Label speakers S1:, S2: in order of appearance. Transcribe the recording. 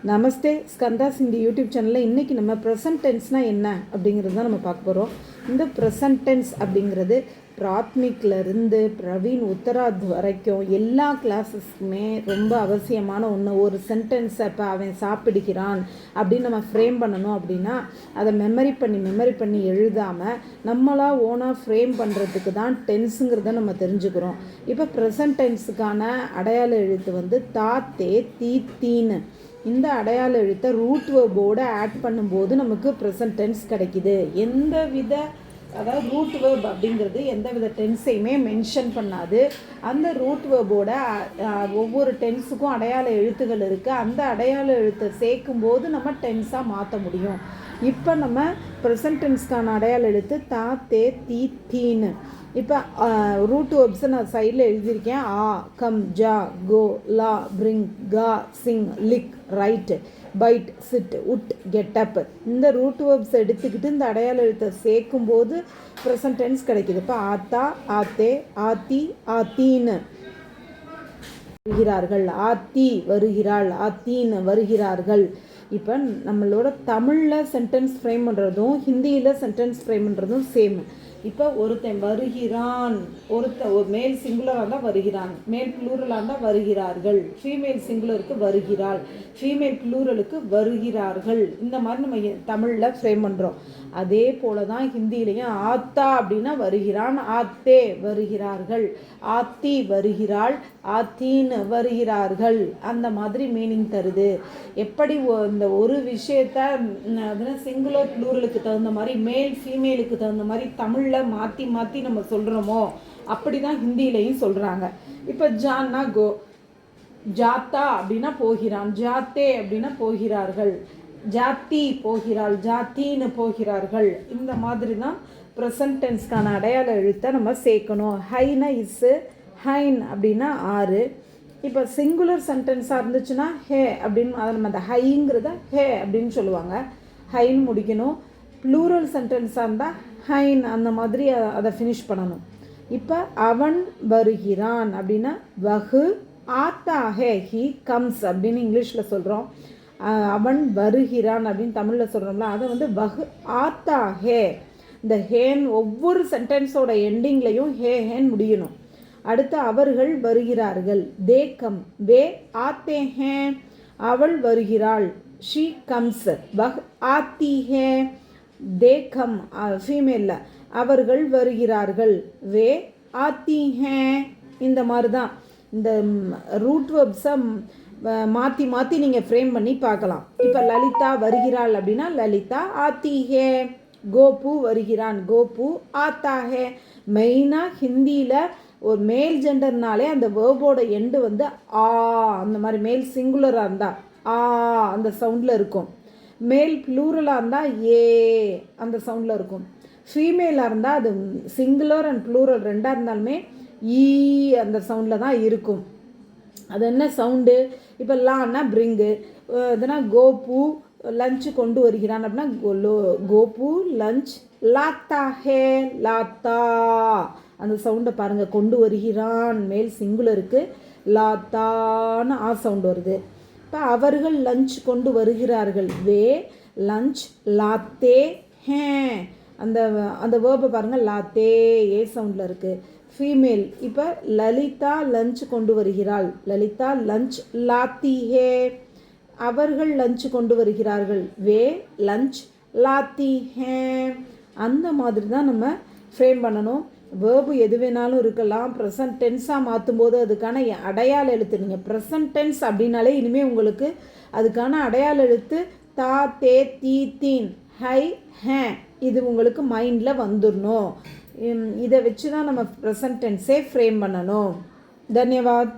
S1: நமஸ்தே ஸ்கந்தாஸ் இந்த யூடியூப் சேனலில் இன்றைக்கி நம்ம ப்ரெசன்ட் டென்ஸ்னால் என்ன அப்படிங்கிறது தான் நம்ம பார்க்க போகிறோம். இந்த ப்ரெசன்ட் டென்ஸ் அப்படிங்கிறது பிராத்மிக்லேருந்து பிரவீன் உத்தராத் வரைக்கும் எல்லா கிளாஸஸ்க்குமே ரொம்ப அவசியமான ஒன்று. ஒரு சென்டென்ஸை இப்போ அவன் சாப்பிடுகிறான் அப்படின்னு நம்ம ஃப்ரேம் பண்ணணும் அப்படின்னா அதை மெமரி பண்ணி எழுதாமல் நம்மளாக ஓனாக ஃப்ரேம் பண்ணுறதுக்கு தான் டென்ஸுங்கிறத நம்ம தெரிஞ்சுக்கிறோம். இப்போ ப்ரெசன்ட் டென்ஸுக்கான அடையாள எழுத்து வந்து தா தே தீ தீன்னு இந்த அடையாள எழுத்தை ரூட் வேர்போடு ஆட் பண்ணும்போது நமக்கு ப்ரெசன்ட் டென்ஸ் கிடைக்கிது. அதாவது ரூட் வேர்ப் அப்படிங்கிறது எந்த வித டென்ஸையுமே மென்ஷன் பண்ணாது. அந்த ரூட் வேர்போட ஒவ்வொரு டென்ஸுக்கும் அடையாள எழுத்துகள் இருக்குது. அந்த அடையாள எழுத்தை சேர்க்கும்போது நம்ம டென்ஸாக மாற்ற முடியும். இப்போ நம்ம ப்ரெசன்ட் டென்ஸ்க்கான அடையாள எழுத்து தா தே தீ தீன்னு. இப்போ ரூட் வேர்ப்ஸை நான் சைடில் எழுதியிருக்கேன். ஆ, கம், ஜா, கோ, லா, பிரிங், கா, சிங், லிக், ரைட், பைட், சிட், உட், கெட் அப். இந்த ரூட் வேர்ப்ஸ் எடுத்துக்கிட்டு இந்த அடையாள எழுத்தை சேர்க்கும்போது ப்ரெசன்ட் டென்ஸ் கிடைக்கிது. இப்போ ஆத்தா, ஆத்தே, ஆத்தி, ஆத்தீன்னு வருகிறார்கள், ஆத்தி வருகிறாள், ஆத்தீன்னு வருகிறார்கள். இப்போ நம்மளோட தமிழில் சென்டென்ஸ் ஃப்ரேம் பண்ணுறதும் ஹிந்தியில் சென்டென்ஸ் ஃப்ரேம் பண்ணுறதும் சேம். இப்போ ஒருத்தன் வருகிறான், ஒரு மேல் சிங்குலராக இருந்தால் வருகிறான், மேல் ப்ளூரலாக இருந்தால் வருகிறார்கள், ஃபீமேல் சிங்குலருக்கு வருகிறாள், ஃபீமேல் ப்ளூரலுக்கு வருகிறார்கள். இந்த மாதிரி நம்ம தமிழில் ஃப்ரேம் பண்ணுறோம். அதே போல தான் ஹிந்தியிலையும் ஆத்தா அப்படின்னா வருகிறான், ஆத்தே வருகிறார்கள், ஆத்தி வருகிறாள், ஆத்தீன்னு வருகிறார்கள். அந்த மாதிரி மீனிங் தருது. எப்படி இந்த ஒரு விஷயத்த சிங்குலர் ப்ளூரலுக்கு தகுந்த மாதிரி மேல் ஃபீமேலுக்கு தகுந்த மாதிரி தமிழில் மாற்றி நம்ம சொல்கிறோமோ அப்படி தான் ஹிந்தியிலையும் சொல்கிறாங்க. இப்போ ஜான்னா கோ, ஜாத்தா அப்படின்னா போகிறான், ஜாத்தே அப்படின்னா போகிறார்கள், ஜாத்தி போகிறாள், ஜாத்தின்னு போகிறார்கள். இந்த மாதிரி தான் ப்ரெசன்ட் டென்ஸ்க்கான அடையாள எழுத்தை நம்ம சேர்க்கணும். ஹைனா இஸ்ஸு, ஹைன் அப்படின்னா 6. இப்போ சிங்குலர் சென்டென்ஸாக இருந்துச்சுன்னா ஹே அப்படின்னு அதை நம்ம அந்த ஹைங்கிறத ஹே அப்படின்னு சொல்லுவாங்க, ஹைன்னு முடிக்கணும். ப்ளூரல் சென்டென்ஸாக இருந்தால் ஹைன் அந்த மாதிரி அதை ஃபினிஷ் பண்ணணும். இப்போ அவன் வருகிறான் அப்படின்னா வகு, ஆத்தா ஹே, ஹி கம்ஸ் அப்படின்னு இங்கிலீஷில் சொல்கிறோம். அவன் வருகிறான் அப்படின்னு தமிழில் சொல்கிறோம்ல, அதை வந்து வகு ஆத்தா ஹே. இந்த ஹேன் ஒவ்வொரு சென்டென்ஸோட எண்டிங்லையும் ஹே ஹேன் முடியணும். அடுத்து அவர்கள் வருகிறார்கள், தே கம், வே ஆத்தே ஹே. அவள் வருகிறாள், ஷீ கம்ஸ், வஹ் ஆத்தி ஹே. தே கம் ஃபீமேலில், அவர்கள் வருகிறார்கள், வே ஆத்தி ஹே. இந்த மாதிரி தான் இந்த ரூட் வேர்ப்ஸை மாற்றி நீங்கள் ஃப்ரேம் பண்ணி பார்க்கலாம். இப்போ லலிதா வருகிறாள் அப்படின்னா லலிதா ஆத்தி ஹே. கோபு வருகிறான், கோபு ஆத்தா ஹே. மெயினாக ஹிந்தியில் ஒரு மேல் ஜெண்டர்னாலே அந்த வேர்போட எண்டு வந்து ஆ, அந்த மாதிரி மேல் சிங்குலராக இருந்தால் ஆ அந்த சவுண்டில் இருக்கும். மேல் ப்ளூரலாக இருந்தால் ஏ அந்த சவுண்டில் இருக்கும். ஃபீமேலாக இருந்தால் அது சிங்குலர் அண்ட் ப்ளூரல் ரெண்டாக இருந்தாலுமே ஈ அந்த சவுண்டில் தான் இருக்கும். அது என்ன சவுண்டு? இப்போ லான்னா பிரிங்கு, எதுனா கோபு லஞ்சு கொண்டு வருகிறான் அப்படின்னா கோபு லஞ்ச், லாத்தா ஹே, லாத்தா அந்த சவுண்டை பாருங்கள். கொண்டு வருகிறான் மேல் சிங்குலருக்கு, லாத்தான்னு ஆ சவுண்டு வருது. இப்போ அவர்கள் லஞ்ச் கொண்டு வருகிறார்கள், வே லஞ்ச் லாத்தே ஹே. அந்த வேர்பை பாருங்கள், லாத்தே ஏ சவுண்டில் இருக்குது. ஃபீமேல் இப்போ லலிதா லஞ்ச் கொண்டு வருகிறாள், லலிதா லஞ்ச் லாத்தி ஹே. அவர்கள் லஞ்ச் கொண்டு வருகிறார்கள், வே லஞ்ச் லாத்தி ஹே. அந்த மாதிரி தான் நம்ம ஃப்ரேம் பண்ணணும். வேர்பு எது வேணாலும் இருக்கலாம். ப்ரெசன்ட் டென்ஸாக மாற்றும் போது அதுக்கான அடையாள எழுத்து, நீங்கள் ப்ரெசன்ட் டென்ஸ் அப்படின்னாலே இனிமேல் உங்களுக்கு அதுக்கான அடையாள எழுத்து தா தே தீ தீன் ஹை ஹே இது உங்களுக்கு மைண்டில் வந்துடணும். இதை வச்சு தான் நம்ம ப்ரெசன்ட் டென்ஸே ஃப்ரேம் பண்ணணும். தன்யவாத்.